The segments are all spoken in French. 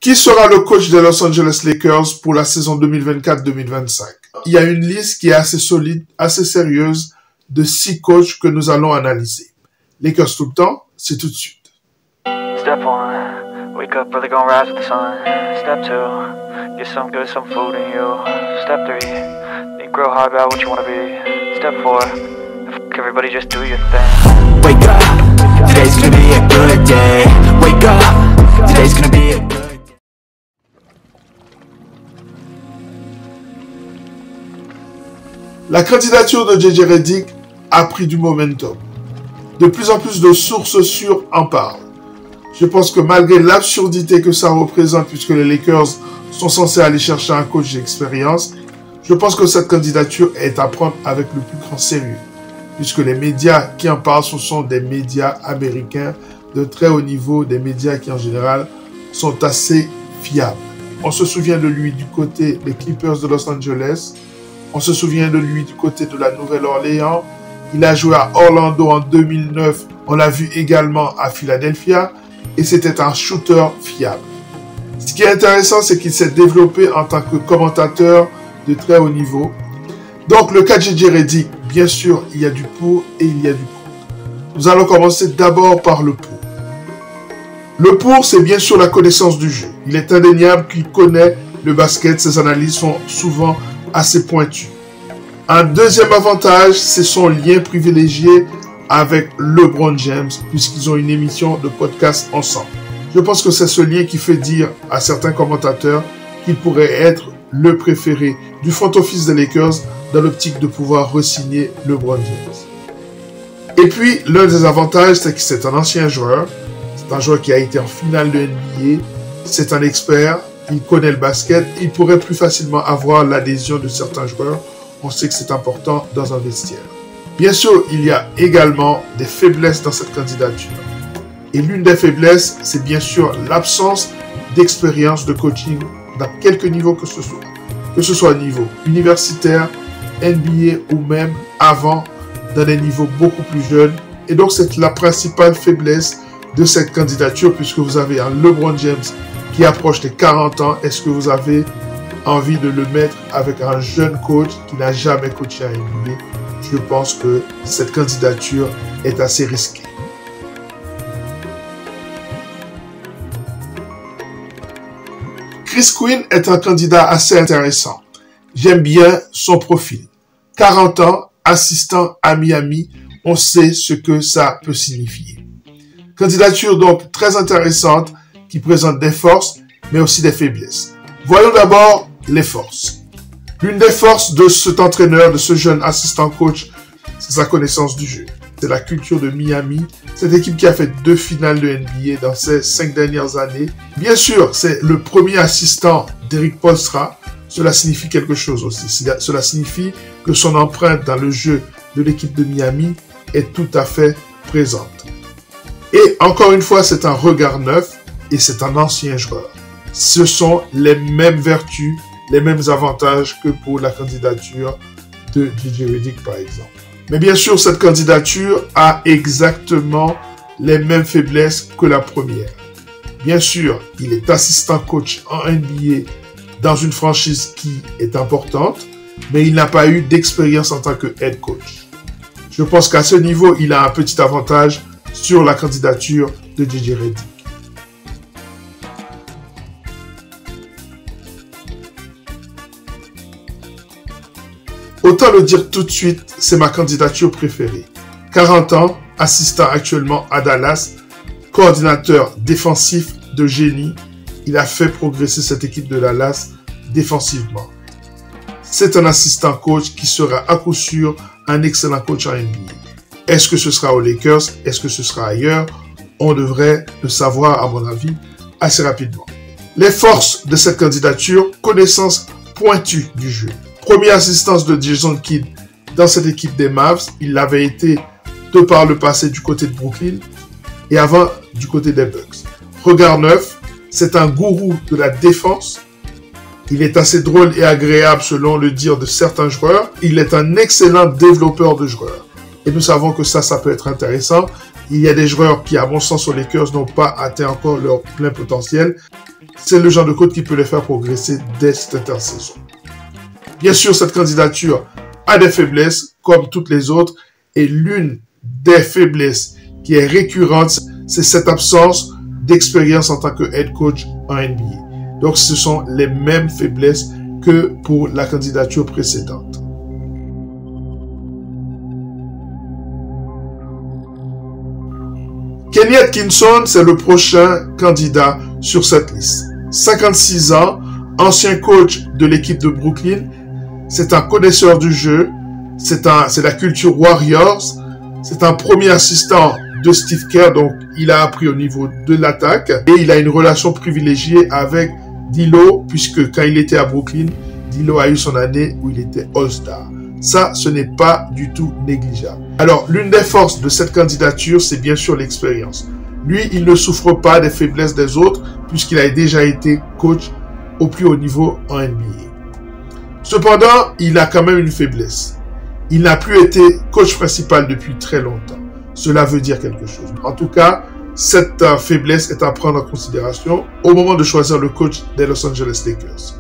Qui sera le coach des Los Angeles Lakers pour la saison 2024-2025? Il y a une liste qui est assez solide, assez sérieuse de 6 coachs que nous allons analyser. Lakers tout le temps, c'est tout de suite. Step 1, wake up early, gonna rise with the sun. Step 2, get some good, some food in you. Step 3, think real hard about what you wanna be. Step 4, everybody just do your thing. Wake up, today's gonna be a good day. Wake up, today's gonna be a good day. La candidature de JJ Redick a pris du momentum. De plus en plus de sources sûres en parlent. Je pense que malgré l'absurdité que ça représente, puisque les Lakers sont censés aller chercher un coach d'expérience, je pense que cette candidature est à prendre avec le plus grand sérieux. Puisque les médias qui en parlent, ce sont des médias américains de très haut niveau, des médias qui en général sont assez fiables. On se souvient de lui du côté des Clippers de Los Angeles. On se souvient de lui du côté de la Nouvelle-Orléans. Il a joué à Orlando en 2009. On l'a vu également à Philadelphia. Et c'était un shooter fiable. Ce qui est intéressant, c'est qu'il s'est développé en tant que commentateur de très haut niveau. Donc, le cas de JJ Redick, bien sûr, il y a du pour et il y a du contre. Nous allons commencer d'abord par le pour. Le pour, c'est bien sûr la connaissance du jeu. Il est indéniable qu'il connaît le basket. Ses analyses sont souvent assez pointues. Un deuxième avantage, c'est son lien privilégié avec LeBron James, puisqu'ils ont une émission de podcast ensemble. Je pense que c'est ce lien qui fait dire à certains commentateurs qu'il pourrait être le préféré du front office des Lakers dans l'optique de pouvoir re-signer LeBron James. Et puis, l'un des avantages, c'est que c'est un ancien joueur. C'est un joueur qui a été en finale de NBA. C'est un expert. Il connaît le basket. Il pourrait plus facilement avoir l'adhésion de certains joueurs. On sait que c'est important dans un vestiaire. Bien sûr, il y a également des faiblesses dans cette candidature. Et l'une des faiblesses, c'est bien sûr l'absence d'expérience de coaching dans quelque niveau que ce soit. Que ce soit au niveau universitaire, NBA ou même avant, dans des niveaux beaucoup plus jeunes. Et donc, c'est la principale faiblesse de cette candidature, puisque vous avez un LeBron James qui approche des 40 ans. Est-ce que vous avez envie de le mettre avec un jeune coach qui n'a jamais coaché à NBA? Je pense que cette candidature est assez risquée. Chris Quinn est un candidat assez intéressant. J'aime bien son profil. 40 ans, assistant à Miami, on sait ce que ça peut signifier. Candidature donc très intéressante qui présente des forces mais aussi des faiblesses. Voyons d'abord les forces. L'une des forces de cet entraîneur, de ce jeune assistant coach, c'est sa connaissance du jeu. C'est la culture de Miami, cette équipe qui a fait 2 finales de NBA dans ces 5 dernières années. Bien sûr, c'est le premier assistant d'Eric Spoelstra. Cela signifie quelque chose aussi. Cela signifie que son empreinte dans le jeu de l'équipe de Miami est tout à fait présente. Et encore une fois, c'est un regard neuf et c'est un ancien joueur. Ce sont les mêmes vertus, les mêmes avantages que pour la candidature de JJ Redick, par exemple. Mais bien sûr, cette candidature a exactement les mêmes faiblesses que la première. Bien sûr, il est assistant coach en NBA dans une franchise qui est importante, mais il n'a pas eu d'expérience en tant que head coach. Je pense qu'à ce niveau, il a un petit avantage sur la candidature de JJ Redick. Autant le dire tout de suite, c'est ma candidature préférée. 40 ans, assistant actuellement à Dallas, coordinateur défensif de génie. Il a fait progresser cette équipe de Dallas défensivement. C'est un assistant coach qui sera à coup sûr un excellent coach en NBA. Est-ce que ce sera aux Lakers? Est-ce que ce sera ailleurs? On devrait le savoir, à mon avis, assez rapidement. Les forces de cette candidature, connaissance pointue du jeu. Première assistance de Jason Kidd dans cette équipe des Mavs. Il l'avait été de par le passé du côté de Brooklyn et avant du côté des Bucks. Regard neuf, c'est un gourou de la défense. Il est assez drôle et agréable selon le dire de certains joueurs. Il est un excellent développeur de joueurs. Et nous savons que ça peut être intéressant. il y a des joueurs qui, à mon sens, aux Lakers, n'ont pas atteint encore leur plein potentiel. C'est le genre de coach qui peut les faire progresser dès cette intersaison. Bien sûr, cette candidature a des faiblesses, comme toutes les autres, et l'une des faiblesses qui est récurrente, c'est cette absence d'expérience en tant que head coach en NBA. Donc, ce sont les mêmes faiblesses que pour la candidature précédente. Kenny Atkinson, c'est le prochain candidat sur cette liste. 56 ans, ancien coach de l'équipe de Brooklyn, c'est un connaisseur du jeu, c'est la culture Warriors, c'est un premier assistant de Steve Kerr, donc il a appris au niveau de l'attaque et il a une relation privilégiée avec D'Lo, puisque quand il était à Brooklyn, D'Lo a eu son année où il était All-Star. Ça, ce n'est pas du tout négligeable. Alors, l'une des forces de cette candidature, c'est bien sûr l'expérience. Lui, il ne souffre pas des faiblesses des autres, puisqu'il a déjà été coach au plus haut niveau en NBA. Cependant, il a quand même une faiblesse. Il n'a plus été coach principal depuis très longtemps. Cela veut dire quelque chose. En tout cas, cette faiblesse est à prendre en considération au moment de choisir le coach des Los Angeles Lakers.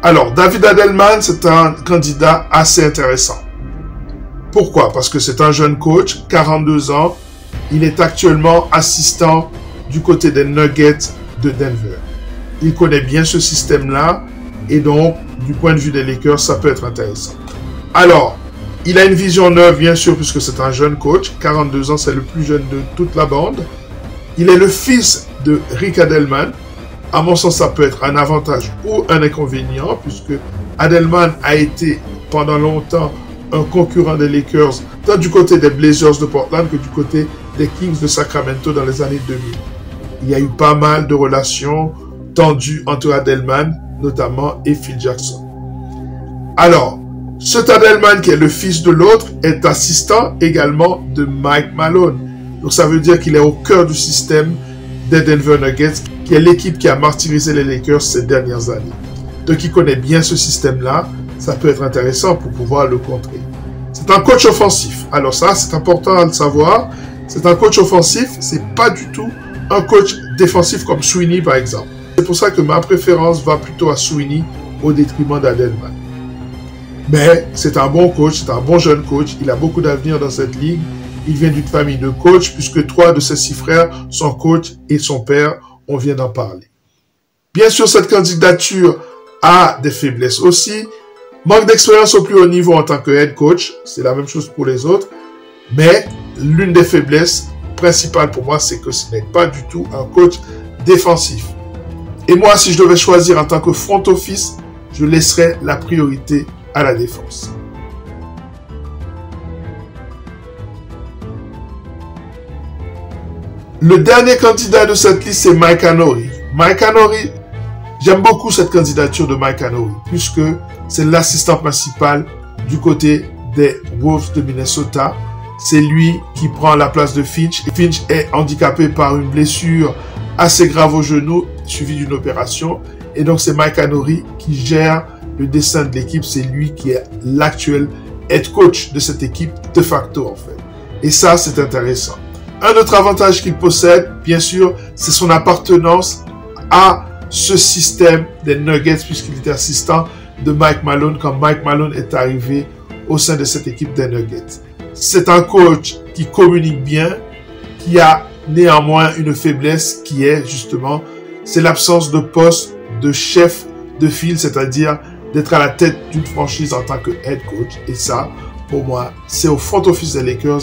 Alors, David Adelman, c'est un candidat assez intéressant. Pourquoi? Parce que c'est un jeune coach, 42 ans. Il est actuellement assistant du côté des Nuggets de Denver. Il connaît bien ce système-là et donc, du point de vue des Lakers, ça peut être intéressant. Alors, il a une vision neuve, bien sûr, puisque c'est un jeune coach. 42 ans, c'est le plus jeune de toute la bande. Il est le fils de Rick Adelman. À mon sens, ça peut être un avantage ou un inconvénient, puisque Adelman a été pendant longtemps un concurrent des Lakers, tant du côté des Blazers de Portland que du côté des Kings de Sacramento dans les années 2000. Il y a eu pas mal de relations tendues entre Adelman, notamment, et Phil Jackson. Alors, cet Adelman, qui est le fils de l'autre, est assistant également de Mike Malone. Donc, ça veut dire qu'il est au cœur du système des Denver Nuggets, qui est l'équipe qui a martyrisé les Lakers ces dernières années. Donc, il connaît bien ce système-là. Ça peut être intéressant pour pouvoir le contrer. C'est un coach offensif. Alors ça, c'est important à le savoir. C'est un coach offensif. C'est pas du tout un coach défensif comme Sweeney, par exemple. C'est pour ça que ma préférence va plutôt à Sweeney au détriment d'Adelman. Mais c'est un bon coach, c'est un bon jeune coach. Il a beaucoup d'avenir dans cette ligue. Il vient d'une famille de coachs, puisque 3 de ses 6 frères sont coachs et son père, on vient d'en parler. Bien sûr, cette candidature a des faiblesses aussi. Manque d'expérience au plus haut niveau en tant que head coach, c'est la même chose pour les autres. Mais l'une des faiblesses principales pour moi, c'est que ce n'est pas du tout un coach défensif. Et moi, si je devais choisir en tant que front office, je laisserais la priorité à la défense. Le dernier candidat de cette liste, c'est Mike Anory. Mike Anory, j'aime beaucoup cette candidature de Mike Anory, puisque c'est l'assistant principal du côté des Wolves de Minnesota. C'est lui qui prend la place de Finch. Finch est handicapé par une blessure assez grave au genou, suivie d'une opération. Et donc, c'est Mike Anory qui gère le destin de l'équipe. C'est lui qui est l'actuel head coach de cette équipe de facto, en fait. Et ça, c'est intéressant. Un autre avantage qu'il possède, bien sûr, c'est son appartenance à ce système des Nuggets, puisqu'il était assistant de Mike Malone quand Mike Malone est arrivé au sein de cette équipe des Nuggets. C'est un coach qui communique bien, qui a néanmoins une faiblesse qui est justement, c'est l'absence de poste de chef de file, c'est-à-dire d'être à la tête d'une franchise en tant que head coach. Et ça, pour moi, c'est au front office des Lakers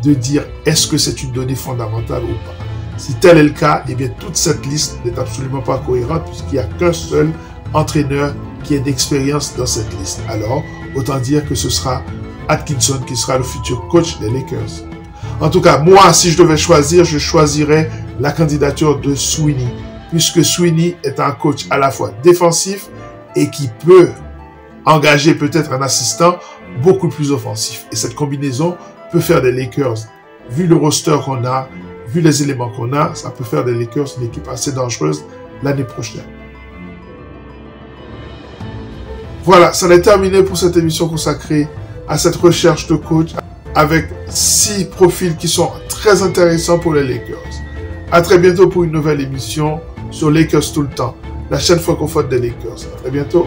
de dire est-ce que c'est une donnée fondamentale ou pas. Si tel est le cas, eh bien toute cette liste n'est absolument pas cohérente puisqu'il n'y a qu'un seul entraîneur qui ait d'expérience dans cette liste. Alors, autant dire que ce sera Atkinson qui sera le futur coach des Lakers. En tout cas, moi, si je devais choisir, je choisirais la candidature de Sweeney, puisque Sweeney est un coach à la fois défensif et qui peut engager peut-être un assistant beaucoup plus offensif. Et cette combinaison peut faire des Lakers, vu le roster qu'on a, vu les éléments qu'on a, ça peut faire des Lakers une équipe assez dangereuse l'année prochaine. Voilà, ça en est terminé pour cette émission consacrée à cette recherche de coach avec 6 profils qui sont très intéressants pour les Lakers. À très bientôt pour une nouvelle émission sur Lakers tout le temps, la chaîne francophone des Lakers. À très bientôt.